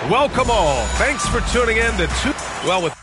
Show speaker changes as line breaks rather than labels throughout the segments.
Welcome all. Thanks for tuning in to with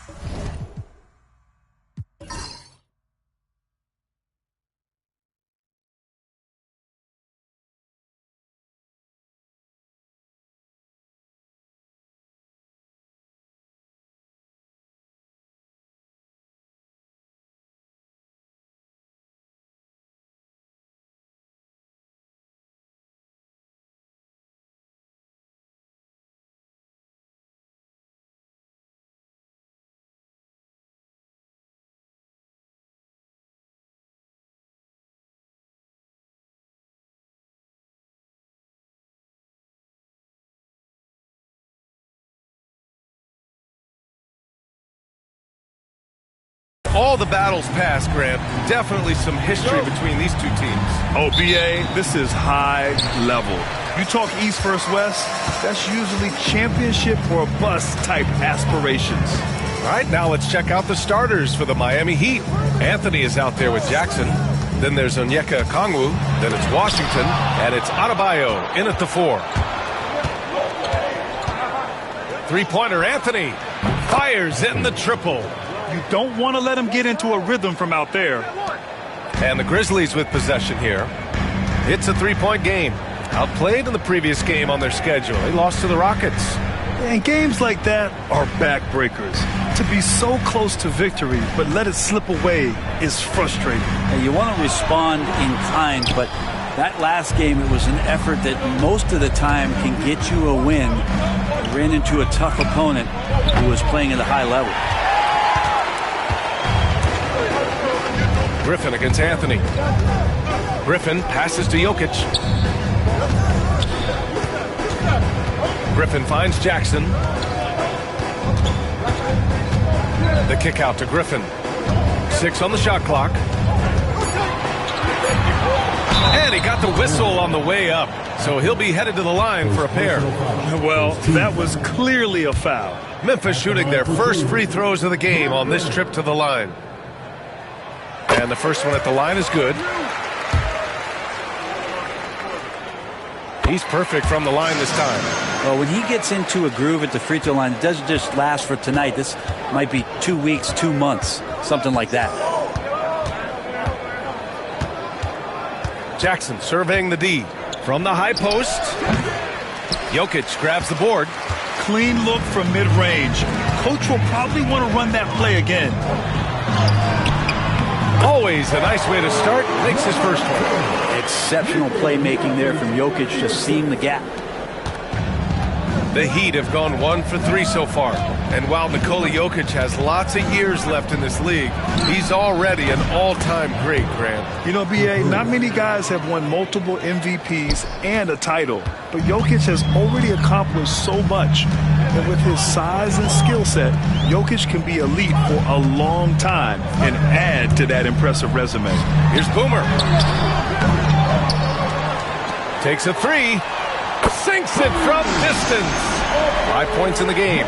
all the battles past, Grant. Definitely some history between these two teams.
Oh, BA, this is high level. You talk East versus West, that's usually championship or bust type aspirations.
All right, now let's check out the starters for the Miami Heat. Anthony is out there with Jackson. Then there's Onyeka Okongwu. Then it's Washington. And it's Adebayo in at the 4. Three-pointer Anthony fires in the triple.
You don't want to let him get into a rhythm from out there.
And the Grizzlies with possession here. It's a three-point game. Outplayed in the previous game on their schedule. They lost to the Rockets.
And games like that are backbreakers. To be so close to victory, but let it slip away is frustrating.
And you want to respond in kind, but that last game, it was an effort that most of the time can get you a win. You ran into a tough opponent who was playing at a high level.
Griffin against Anthony. Griffin passes to Jokic. Griffin finds Jackson. The kick out to Griffin. 6 on the shot clock. And he got the whistle on the way up. So he'll be headed to the line for a pair.
Well, that was clearly a foul.
Memphis shooting their first free throws of the game on this trip to the line. And the first one at the line is good. He's perfect from the line this time.
Well, when he gets into a groove at the free throw line, it doesn't just last for tonight. This might be 2 weeks, 2 months, something like that.
Jackson surveying the D. From the high post. Jokic grabs the board.
Clean look from mid-range. Coach will probably want to run that play again.
Always a nice way to start. Makes his first one.
Exceptional playmaking there from Jokic, just seeing the gap.
The Heat have gone 1 for 3 so far. And while Nikola Jokic has lots of years left in this league, he's already an all-time great, Grant.
You know, BA, not many guys have won multiple MVPs and a title. But Jokic has already accomplished so much. And with his size and skill set, Jokic can be elite for a long time and add to that impressive resume.
Here's Boomer. Takes a 3. Sinks it from distance. 5 points in the game.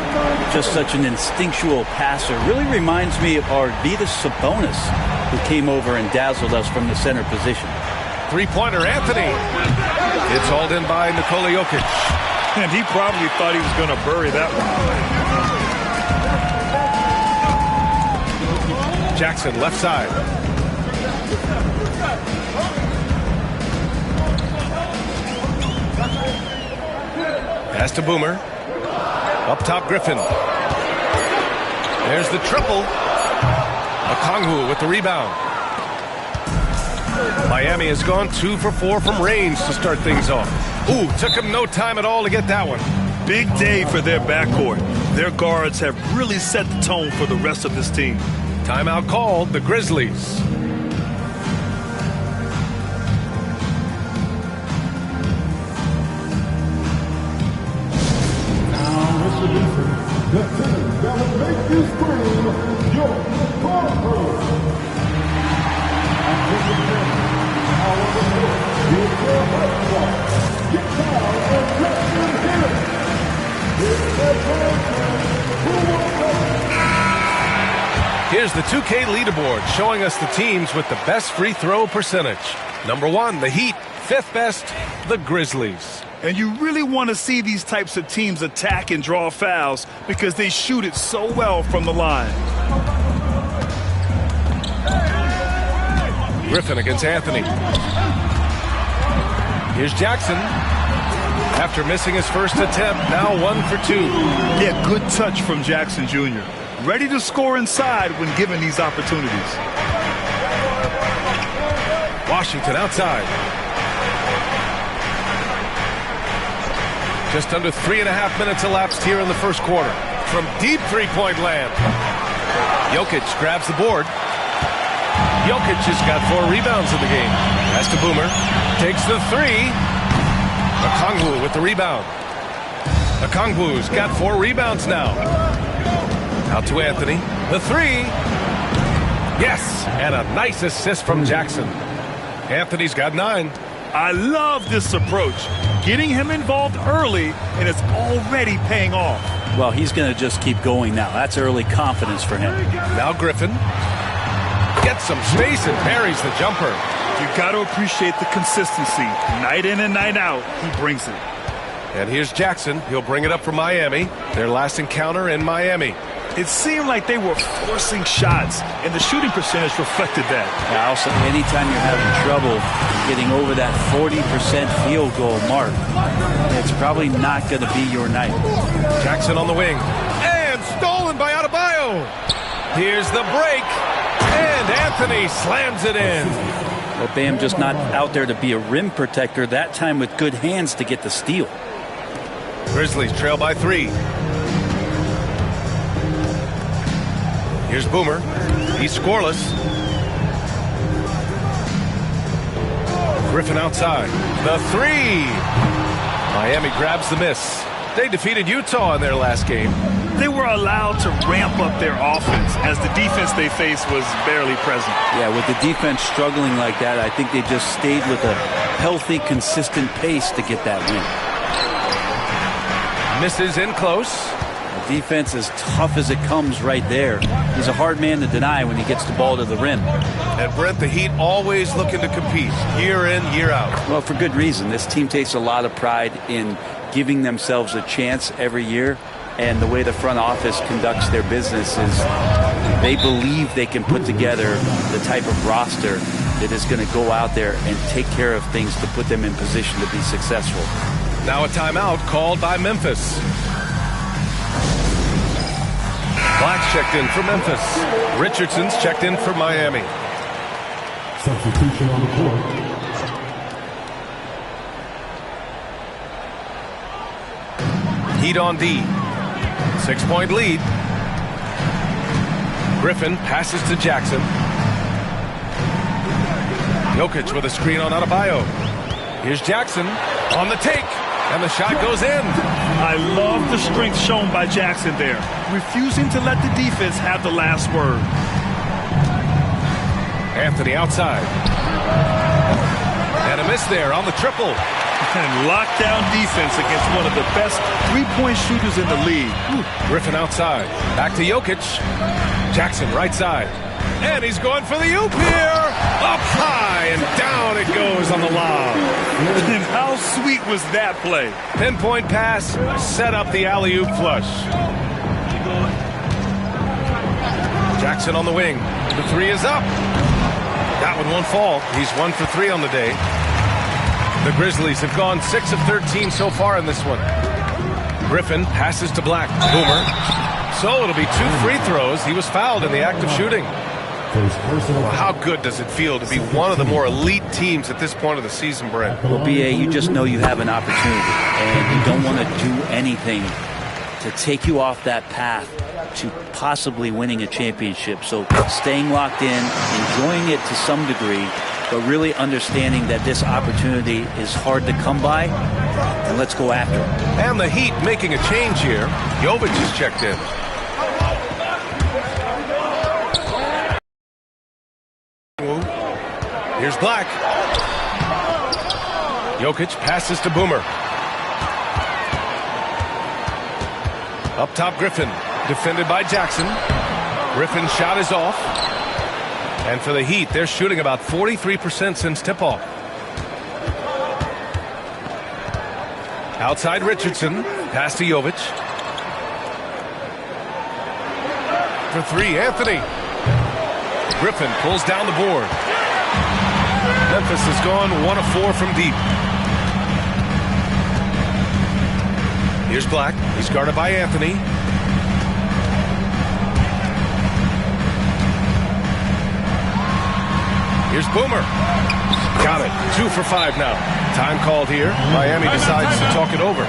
Just such an instinctual passer. Really reminds me of Arvydas Sabonis, who came over and dazzled us from the center position.
Three-pointer Anthony. It's hauled in by Nikola Jokic.
And he probably thought he was going to bury that one.
Jackson left side. Pass to Boomer. Up top, Griffin. There's the triple. Okongwu with the rebound. Miami has gone 2 for 4 from range to start things off. Ooh, took him no time at all to get that one.
Big day for their backcourt. Their guards have really set the tone for the rest of this team.
Timeout called, the Grizzlies.
The team that will make you scream, your Grizzles. And this is our here's your basketball. Get down and let them hit it. It's the who will go.
Here's the 2K leaderboard showing us the teams with the best free throw percentage. Number 1, the Heat, Fifth best, the Grizzlies.
And you really want to see these types of teams attack and draw fouls because they shoot it so well from the line.
Griffin against Anthony. Here's Jackson. After missing his first attempt, now 1 for 2.
Yeah, good touch from Jackson Jr. Ready to score inside when given these opportunities.
Washington outside. Just under 3.5 minutes elapsed here in the first quarter. From deep three-point land. Jokic grabs the board. Jokic has got 4 rebounds in the game. Pass to Boomer. Takes the 3. Okongwu with the rebound. Okongwu's got 4 rebounds now. Out to Anthony. The 3. Yes, and a nice assist from Jackson. Anthony's got 9.
I love this approach. Getting him involved early, and it's already paying off.
Well, he's going to just keep going now. That's early confidence for him.
Now Griffin gets some space and parries the jumper.
You got to appreciate the consistency. Night in and night out, he brings it.
And here's Jackson. He'll bring it up for Miami. Their last encounter in Miami.
It seemed like they were forcing shots, and the shooting percentage reflected that.
Yeah, also, anytime you're having trouble getting over that 40% field goal mark, it's probably not going to be your night.
Jackson on the wing. And stolen by Adebayo. Here's the break. And Anthony slams it in.
But Bam just not out there to be a rim protector, that time with good hands to get the steal.
Grizzlies trail by 3. Here's Boomer. He's scoreless. Griffin outside. The 3. Miami grabs the miss. They defeated Utah in their last game.
They were allowed to ramp up their offense as the defense they faced was barely present.
Yeah, with the defense struggling like that, I think they just stayed with a healthy, consistent pace to get that win.
Misses in close.
The defense as tough as it comes right there. He's a hard man to deny when he gets the ball to the rim.
And Brent, the Heat always looking to compete year in, year out.
Well, for good reason. This team takes a lot of pride in giving themselves a chance every year. And the way the front office conducts their business is they believe they can put together the type of roster that is going to go out there and take care of things to put them in position to be successful.
Now a timeout called by Memphis. Black's checked in for Memphis. Richardson's checked in for Miami.
Substitution on the court.
Heat on D. 6-point lead. Griffin passes to Jackson. Jokic with a screen on Adebayo. Here's Jackson on the take. And the shot goes in.
I love the strength shown by Jackson there, refusing to let the defense have the last word.
Anthony outside. And a miss there on the triple.
And lockdown defense against one of the best three-point shooters in the league.
Griffin outside. Back to Jokic. Jackson right side. And he's going for the oop here. Up high and down it goes on the lob.
And how sweet was that play?
Pinpoint pass, set up the alley-oop flush. Jackson on the wing. The 3 is up. That one won't fall. He's 1 for 3 on the day. The Grizzlies have gone 6 of 13 so far in this one. Griffin passes to Black. Boomer. So it'll be 2 free throws. He was fouled in the act of shooting. Well, how good does it feel to be one of the more elite teams at this point of the season, Brent?
Well, B.A., you just know you have an opportunity, and you don't want to do anything to take you off that path to possibly winning a championship. So staying locked in, enjoying it to some degree, but really understanding that this opportunity is hard to come by, and let's go after it.
And the Heat making a change here. Jovic is checked in. Here's Black. Jokic passes to Boomer. Up top, Griffin. Defended by Jackson. Griffin's shot is off. And for the Heat, they're shooting about 43% since tip-off. Outside Richardson. Pass to Jovic. For three, Anthony. Griffin pulls down the board. Memphis has gone 1 of 4 from deep. Here's Black. He's guarded by Anthony. Here's Boomer. Got it. 2 for 5 now. Time called here. Miami decides to talk it over.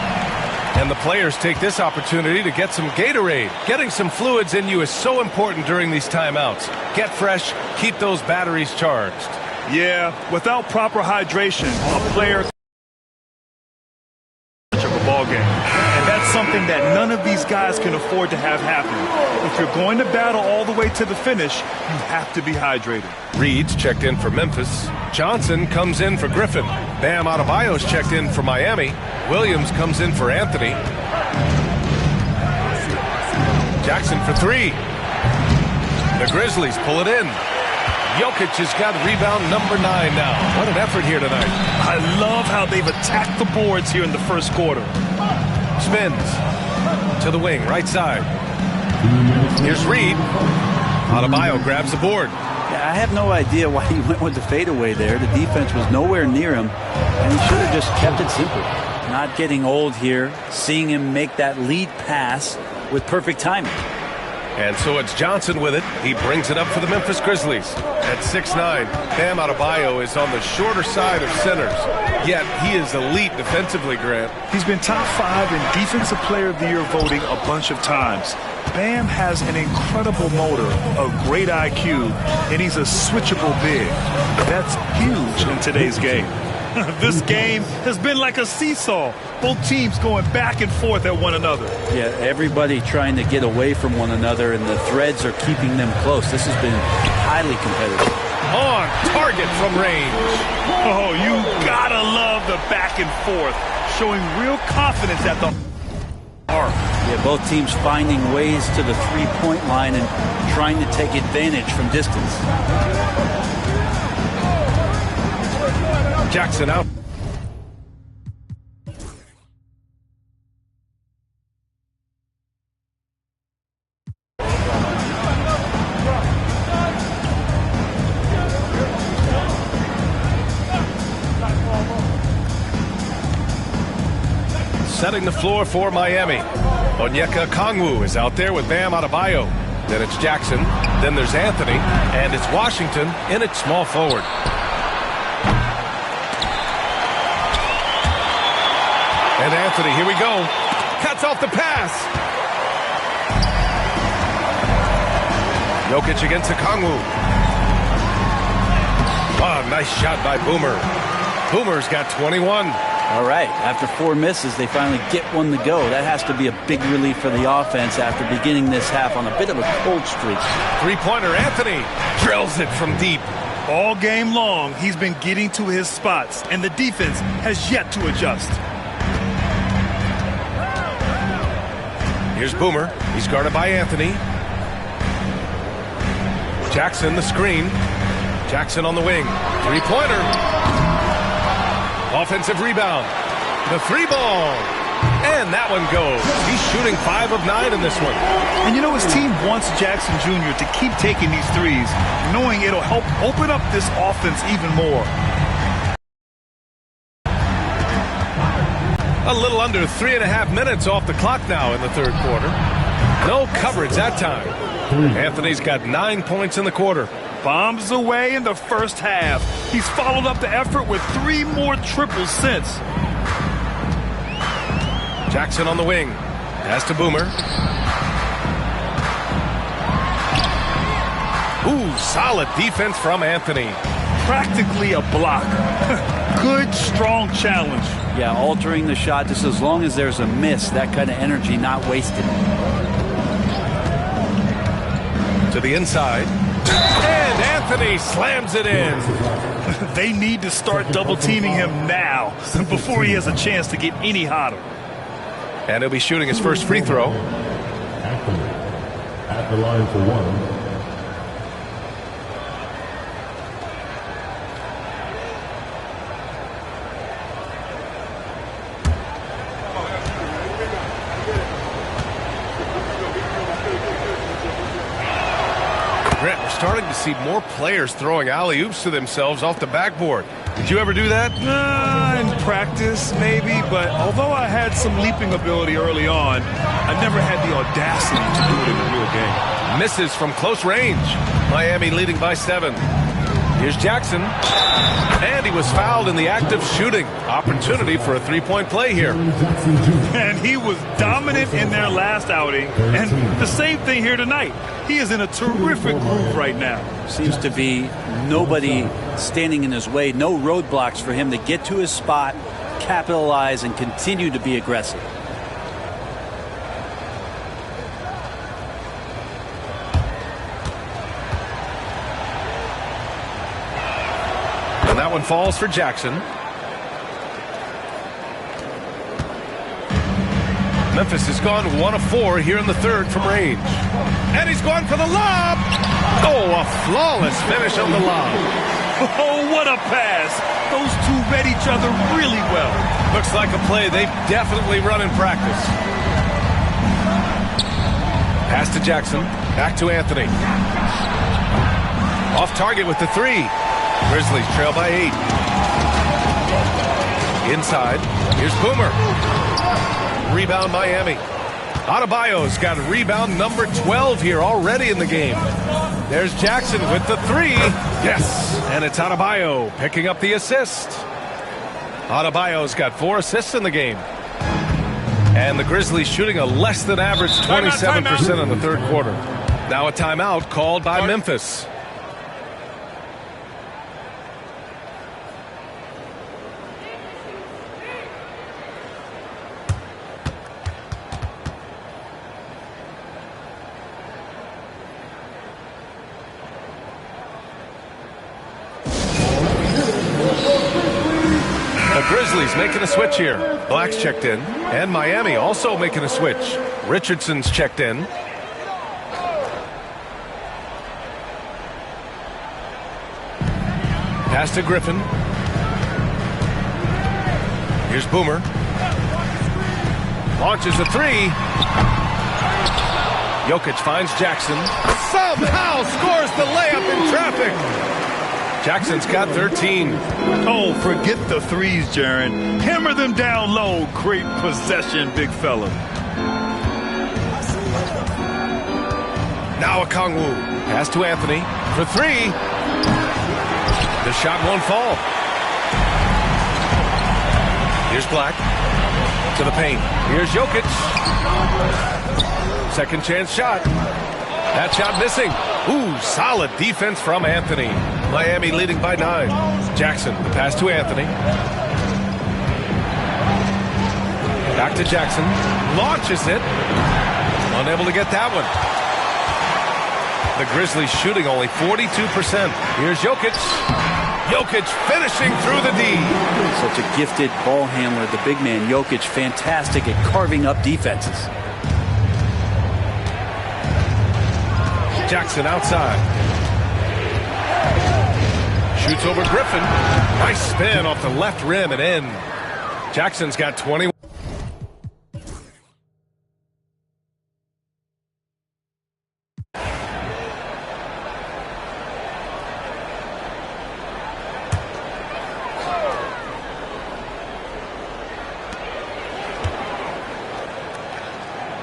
And the players take this opportunity to get some Gatorade. Getting some fluids in you is so important during these timeouts. Get fresh. Keep those batteries charged.
Yeah, without proper hydration, a player of a ball game. And that's something that none of these guys can afford to have happen. If you're going to battle all the way to the finish, you have to be hydrated.
Reed's checked in for Memphis. Johnson comes in for Griffin. Bam Adebayo's checked in for Miami. Williams comes in for Anthony. Jackson for 3. The Grizzlies pull it in. Jokic has got rebound number 9 now. What an effort here tonight.
I love how they've attacked the boards here in the first quarter.
Spins to the wing, right side. Here's Reed. Adebayo grabs the board.
Yeah, I have no idea why he went with the fadeaway there. The defense was nowhere near him, and he should have just kept it simple. Not getting old here, seeing him make that lead pass with perfect timing.
And so it's Johnson with it. He brings it up for the Memphis Grizzlies. At 6'9", Bam Adebayo is on the shorter side of centers. Yet he is elite defensively, Grant.
He's been top 5 in Defensive Player of the Year voting a bunch of times. Bam has an incredible motor, a great IQ, and he's a switchable big. That's huge in today's game. This game has been like a seesaw. Both teams going back and forth at one another.
Yeah, everybody trying to get away from one another, and the threads are keeping them close. This has been highly competitive.
On target from range.
Oh, you gotta love the back and forth, showing real confidence at the arc.
Yeah, both teams finding ways to the three-point line and trying to take advantage from distance.
Jackson out. Setting the floor for Miami. Onyeka Okongwu is out there with Bam Adebayo. Then it's Jackson. Then there's Anthony. And it's Washington in at small forward. And Anthony, here we go. Cuts off the pass. Jokic against Okongwu. Oh, nice shot by Boomer. Boomer's got 21.
All right, after 4 misses, they finally get one to go. That has to be a big relief for the offense after beginning this half on a bit of a cold streak.
Three-pointer, Anthony drills it from deep.
All game long, he's been getting to his spots, and the defense has yet to adjust.
Here's Boomer. He's guarded by Anthony. Jackson, the screen. Jackson on the wing. Three-pointer. Offensive rebound. The 3-ball. And that one goes. He's shooting 5 of 9 in this one.
And you know, his team wants Jackson Jr. to keep taking these threes, knowing it'll help open up this offense even more.
A little under 3.5 minutes off the clock now in the third quarter. No coverage that time. Anthony's got 9 points in the quarter.
Bombs away in the first half. He's followed up the effort with 3 more triples since.
Jackson on the wing. Pass to Boomer. Ooh, solid defense from Anthony.
Practically a block. Good, strong challenge.
Yeah, altering the shot just as long as there's a miss. That kind of energy not wasted.
To the inside. And Anthony slams it in.
They need to start double-teaming him now before he has a chance to get any hotter.
And he'll be shooting his first free throw.
Anthony at the line for 1.
Grant, we're starting to see more players throwing alley-oops to themselves off the backboard. Did you ever do that?
In practice, maybe, but although I had some leaping ability early on, I never had the audacity to do it in the real game.
Misses from close range. Miami leading by 7. Here's Jackson. And he was fouled in the act of shooting. Opportunity for a three-point play here.
And he was dominant in their last outing. And the same thing here tonight. He is in a terrific groove right now.
Seems to be nobody standing in his way. No roadblocks for him to get to his spot, capitalize, and continue to be aggressive.
And that one falls for Jackson. Memphis has gone 1 of 4 here in the third from range. And he's gone for the lob. Oh, a flawless finish on the lob.
Oh, what a pass. Those two read each other really well.
Looks like a play they've definitely run in practice. Pass to Jackson. Back to Anthony. Off target with the 3. Grizzlies trail by 8. Inside. Here's Boomer. Rebound Miami. Adebayo's got rebound number 12 here already in the game. There's Jackson with the 3. Yes. And it's Adebayo picking up the assist. Adebayo's got 4 assists in the game. And the Grizzlies shooting a less than average 27% in the third quarter. Now a timeout called by Memphis. Grizzlies making a switch here. Black's checked in. And Miami also making a switch. Richardson's checked in. Pass to Griffin. Here's Boomer. Launches a 3. Jokic finds Jackson. Somehow scores the layup in traffic. Jackson's got 13.
Oh, forget the 3s, Jaren. Hammer them down low. Great possession, big fella.
Now Okongwu. Pass to Anthony for 3. The shot won't fall. Here's Black to the paint. Here's Jokic. Second chance shot. That shot missing. Ooh, solid defense from Anthony. Miami leading by 9. Jackson, the pass to Anthony. Back to Jackson. Launches it. Unable to get that one. The Grizzlies shooting only 42%. Here's Jokic. Jokic finishing through the D.
Such a gifted ball handler. The big man, Jokic, fantastic at carving up defenses.
Jackson outside. Shoots over Griffin. Nice spin off the left rim and in. Jackson's got 21.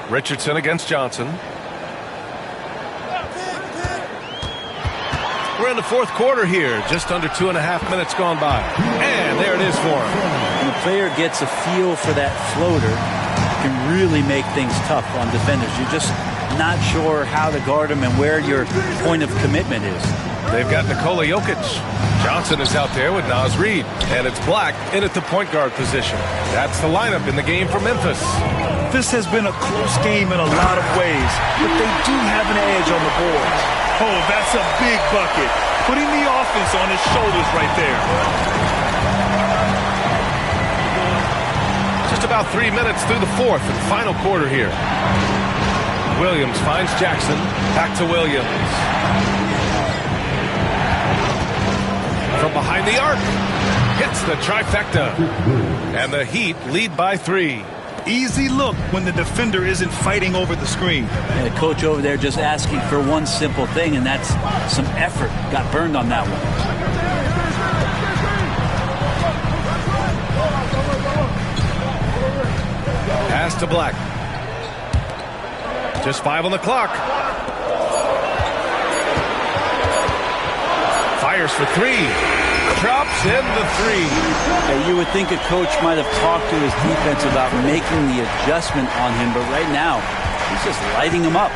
Richardson against Johnson. We're in the fourth quarter here. Just under 2.5 minutes gone by. And there it is for him.
When a player gets a feel for that floater, it can really make things tough on defenders. You're just not sure how to guard them and where your point of commitment is.
They've got Nikola Jokic. Johnson is out there with Naz Reid. And it's Black in at the point guard position. That's the lineup in the game for Memphis.
This has been a close game in a lot of ways, but they do have an edge on the boards. Oh, that's a big bucket. Putting the offense on his shoulders right there.
Just about 3 minutes through the fourth and final quarter here. Williams finds Jackson. Back to Williams. From behind the arc. Hits the trifecta. And the Heat lead by 3.
easy look when the defender isn't fighting over the screen.
And the coach over there just asking for one simple thing, and that's some effort. Got burned on that one.
Pass to Black. Just 5 on the clock. Fires for 3. Drops in the 3.
You would think a coach might have talked to his defense about making the adjustment on him, but right now, he's just lighting him up.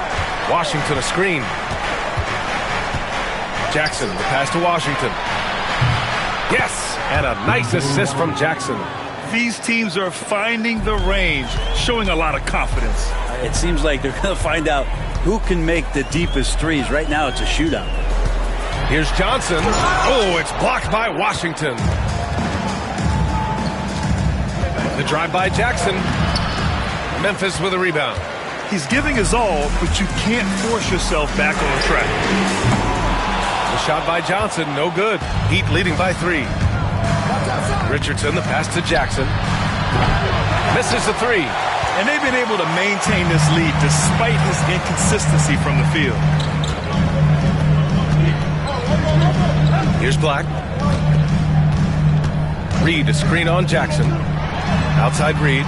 Washington a screen. Jackson, the pass to Washington. Yes, and a nice assist from Jackson.
These teams are finding the range, showing a lot of confidence.
It seems like they're going to find out who can make the deepest threes. Right now, it's a shootout.
Here's Johnson. Oh, it's blocked by Washington. The drive by Jackson. Memphis with a rebound.
He's giving his all, but you can't force yourself back on track.
The shot by Johnson, no good. Heat leading by 3. Richardson, the pass to Jackson. Misses the 3.
And they've been able to maintain this lead despite his inconsistency from the field.
Here's Black. Reed, a screen on Jackson. Outside Reed.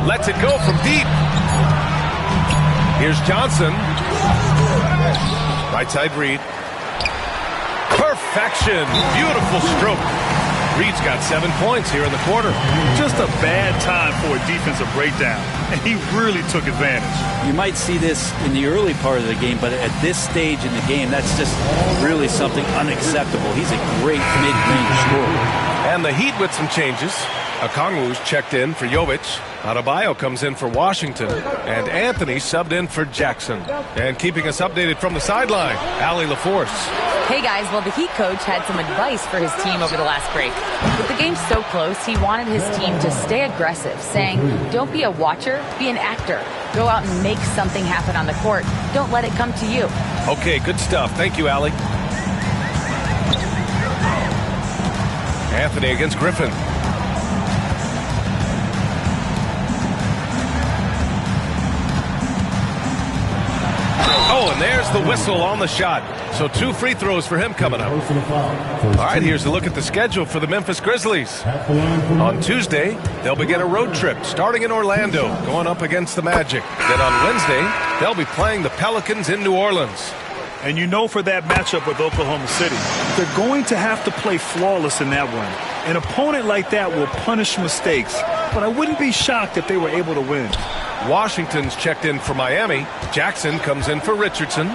Lets it go from deep. Here's Johnson. Right side Reed. Perfection. Beautiful stroke. Reed's got 7 points here in the quarter.
Just a bad time for a defensive breakdown, and he really took advantage.
You might see this in the early part of the game, but at this stage in the game, that's just really something unacceptable. He's a great mid-range scorer.
And the Heat with some changes. Okongwu's checked in for Jovic. Adebayo comes in for Washington. And Anthony subbed in for Jackson. And keeping us updated from the sideline, Allie LaForce.
Hey guys, well the Heat coach had some advice for his team over the last break. With the game so close, he wanted his team to stay aggressive, saying, don't be a watcher, be an actor. Go out and make something happen on the court. Don't let it come to you.
Okay, good stuff. Thank you, Allie. Anthony against Griffin. Oh, and there's the whistle on the shot. So 2 free throws for him coming up. All right, here's a look at the schedule for the Memphis Grizzlies. On Tuesday, they'll begin a road trip starting in Orlando, going up against the Magic. Then on Wednesday, they'll be playing the Pelicans in New Orleans.
And you know for that matchup with Oklahoma City, they're going to have to play flawless in that one. An opponent like that will punish mistakes, but I wouldn't be shocked if they were able to win.
Washington's checked in for Miami. Jackson comes in for Richardson.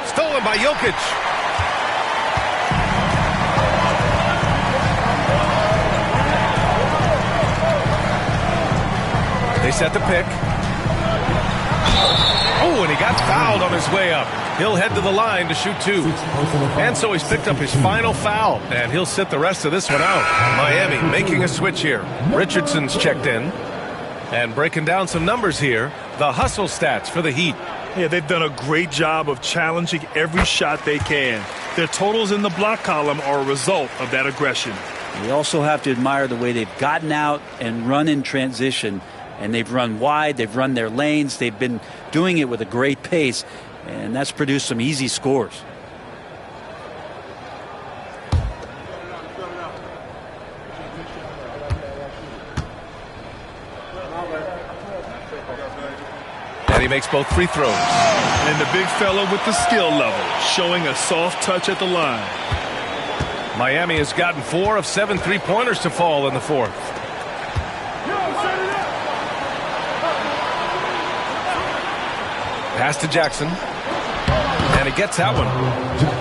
Stolen by Jokic. They set the pick. Oh, and he got fouled on his way up. He'll head to the line to shoot 2. And so he's picked up his final foul, and he'll sit the rest of this one out. Miami making a switch here. Richardson's checked in. And breaking down some numbers here, the hustle stats for the Heat.
Yeah, they've done a great job of challenging every shot they can. Their totals in the block column are a result of that aggression.
We also have to admire the way they've gotten out and run in transition. And they've run wide, they've run their lanes, they've been doing it with a great pace, and that's produced some easy scores.
And he makes both free throws.
And the big fella with the skill level, showing a soft touch at the line.
Miami has gotten 4 of 7 3-pointers to fall in the 4th. Pass to Jackson. And he gets that one.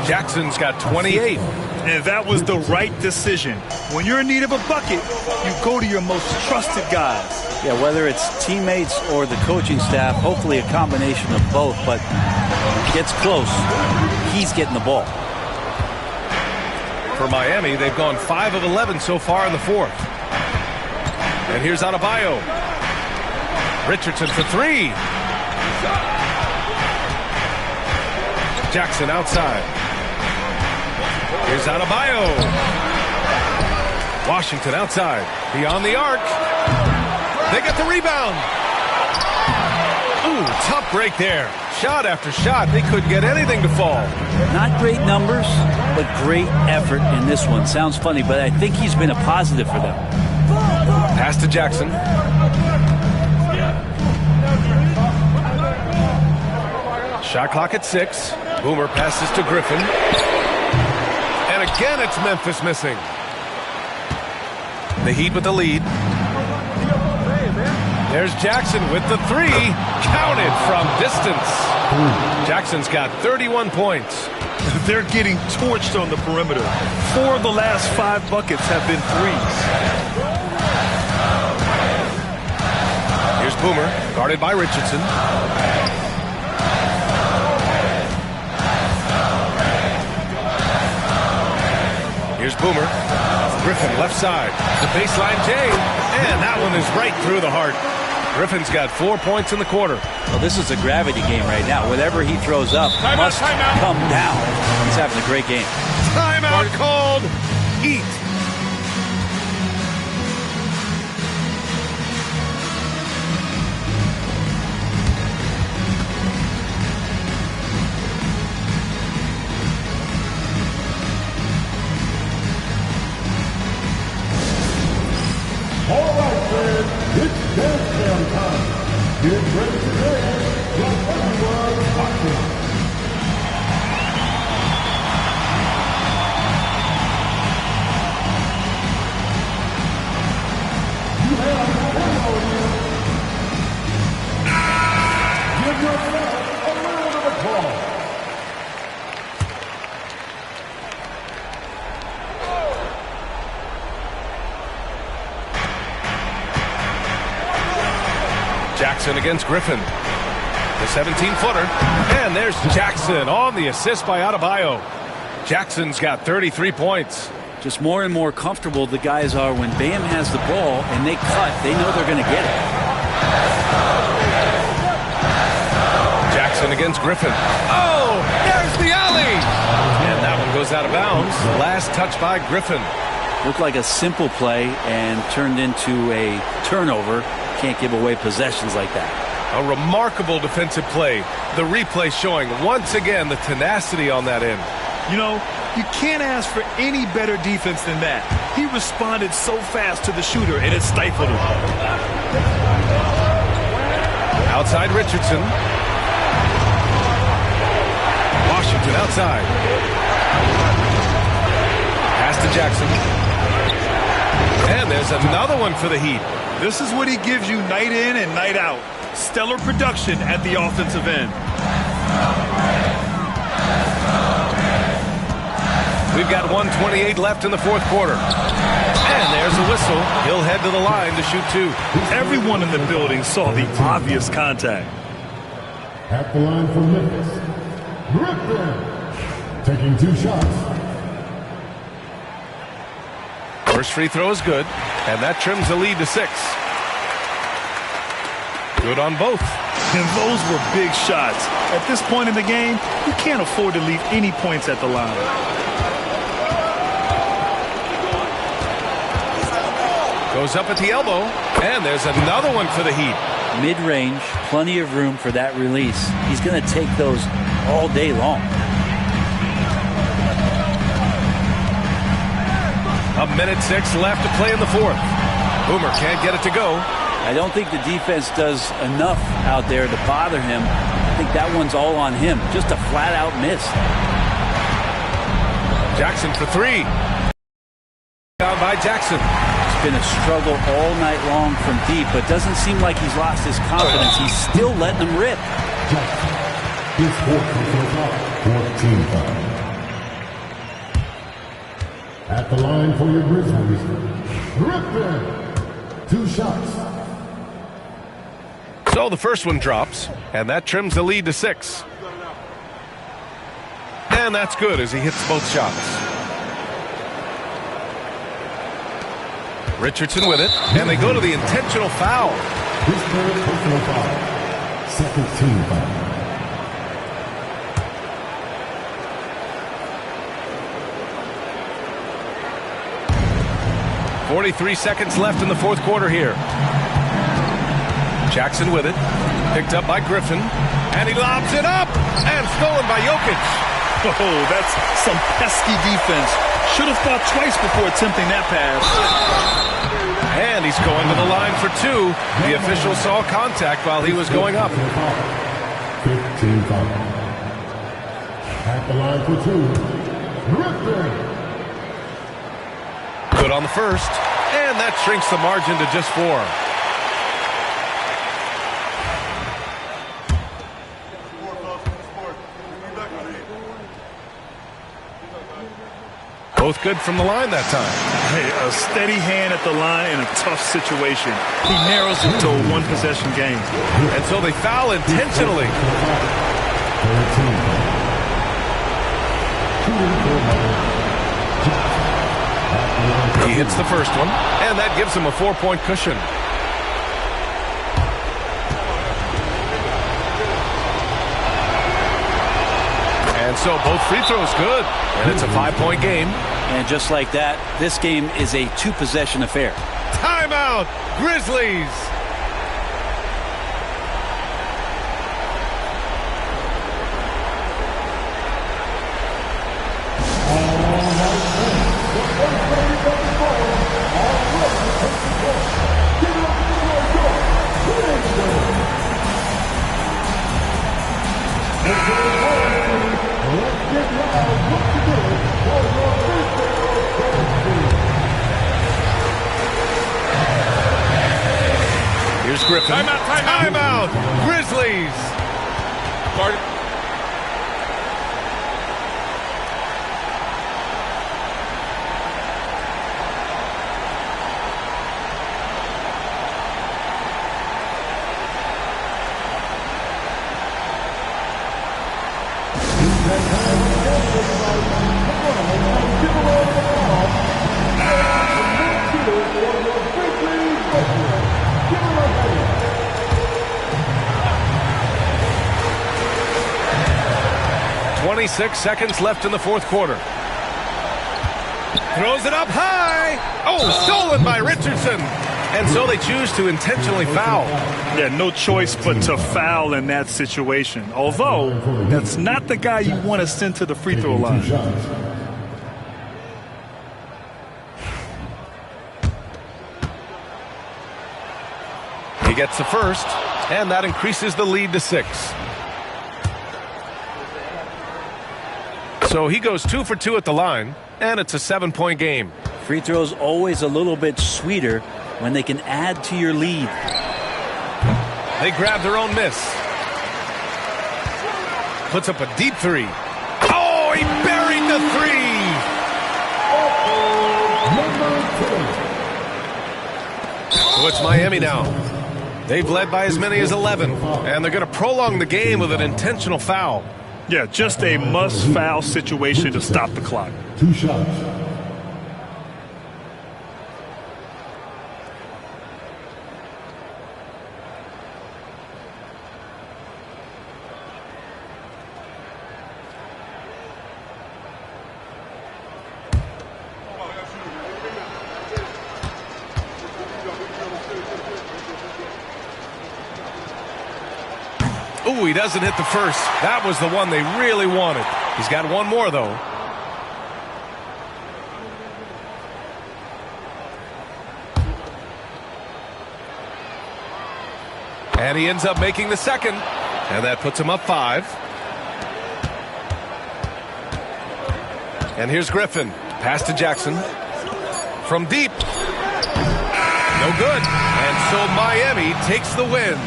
Jackson's got 28.
And that was the right decision. When you're in need of a bucket, you go to your most trusted guys.
Yeah, whether it's teammates or the coaching staff, hopefully a combination of both, but gets close. He's getting the ball.
For Miami, they've gone 5 of 11 so far in the 4th. And here's Adebayo. Richardson for 3. Jackson outside. Here's Adebayo. Washington outside. Beyond the arc. They get the rebound. Ooh, tough break there. Shot after shot. They couldn't get anything to fall.
Not great numbers, but great effort in this one. Sounds funny, but I think he's been a positive for them.
Pass to Jackson. Shot clock at 6. Boomer passes to Griffin. And again, it's Memphis missing. The Heat with the lead. There's Jackson with the 3. Counted from distance. Jackson's got 31 points.
They're getting torched on the perimeter. 4 of the last 5 buckets have been threes.
Here's Boomer, guarded by Richardson. Here's Boomer. Griffin left side. The baseline J. And that one is right through the heart. Griffin's got 4 points in the quarter.
Well, this is a gravity game right now. Whatever he throws up must come down. He's having a great game.
Timeout called. Heat.
All right, friends, it's dance jam time. Get ready to dance like everyone's watching. You have one on you. Give yourself a round of applause.
Jackson against Griffin. The 17-footer. And there's Jackson on the assist by Adebayo. Jackson's got 33 points.
Just more and more comfortable the guys are when Bam has the ball and they cut. They know they're going to get it.
Jackson against Griffin. Oh, there's the alley. And that one goes out of bounds. The last touch by Griffin.
Looked like a simple play and turned into a turnover. Can't give away possessions like that.
A remarkable defensive play. The replay showing once again the tenacity on that end.
You know, you can't ask for any better defense than that. He responded so fast to the shooter, and it stifled him.
Outside Richardson. Washington outside. Pass to Jackson. And there's another one for the Heat.
This is what he gives you night in and night out. Stellar production at the offensive end.
We've got 1:28 left in the fourth quarter. And there's a whistle. He'll head to the line to shoot 2.
Everyone in the building saw the obvious contact.
At the line for Memphis, Griffin, taking 2 shots.
First free throw is good, and that trims the lead to 6. Good on both.
And those were big shots. At this point in the game, you can't afford to leave any points at the line.
Goes up at the elbow, and there's another one for the Heat.
Mid-range, plenty of room for that release. He's going to take those all day long.
A minute 6 left to play in the fourth. Boomer can't get it to go.
I don't think the defense does enough out there to bother him. I think that one's all on him. Just a flat-out miss.
Jackson for 3. Down by Jackson.
It's been a struggle all night long from deep, but doesn't seem like he's lost his confidence. He's still letting them rip.
Jackson, his 4th free throw, 14 foul. At the line for your Grizzlies, Griffin, 2 shots.
So the first one drops, and that trims the lead to 6. And that's good as he hits both shots. Richardson with it, and they go to the intentional foul.
His 3rd personal foul, 2nd team foul.
43 seconds left in the fourth quarter here. Jackson with it. Picked up by Griffin. And he lobs it up. And stolen by Jokic.
Oh, that's some pesky defense. Should have thought twice before attempting that pass.
And he's going to the line for two. The official saw contact while he was going up.
15 foul. At the line for two. Griffin.
Good on the first. And that shrinks the margin to just 4. Both good from the line that time.
Hey, a steady hand at the line in a tough situation. He narrows it to a one-possession game.
And so they foul intentionally. He hits the first one, and that gives him a 4-point cushion. And so both free throws good, and it's a 5-point game.
And just like that, this game is a 2-possession affair.
Timeout, Grizzlies. Here's Griffin. Timeout. Grizzlies. Guard. Six seconds left in the fourth quarter. Throws it up high. Oh, stolen by Richardson. And so they choose to intentionally foul.
Yeah, no choice but to foul in that situation. Although, that's not the guy you want to send to the free throw line.
He gets the first, and that increases the lead to 6. So he goes 2 for 2 at the line, and it's a 7-point game.
Free throws always a little bit sweeter when they can add to your lead.
They grab their own miss. Puts up a deep 3. Oh, he buried the 3. So it's Miami now. They've led by as many as 11, and they're going to prolong the game with an intentional foul.
Yeah, just a must-foul situation to stop the clock.
2 shots.
Ooh, he doesn't hit the first. That was the one they really wanted. He's got one more, though. And he ends up making the second. And that puts him up 5. And here's Griffin. Pass to Jackson. From deep. No good. And so Miami takes the win.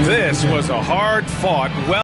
This was a hard-fought,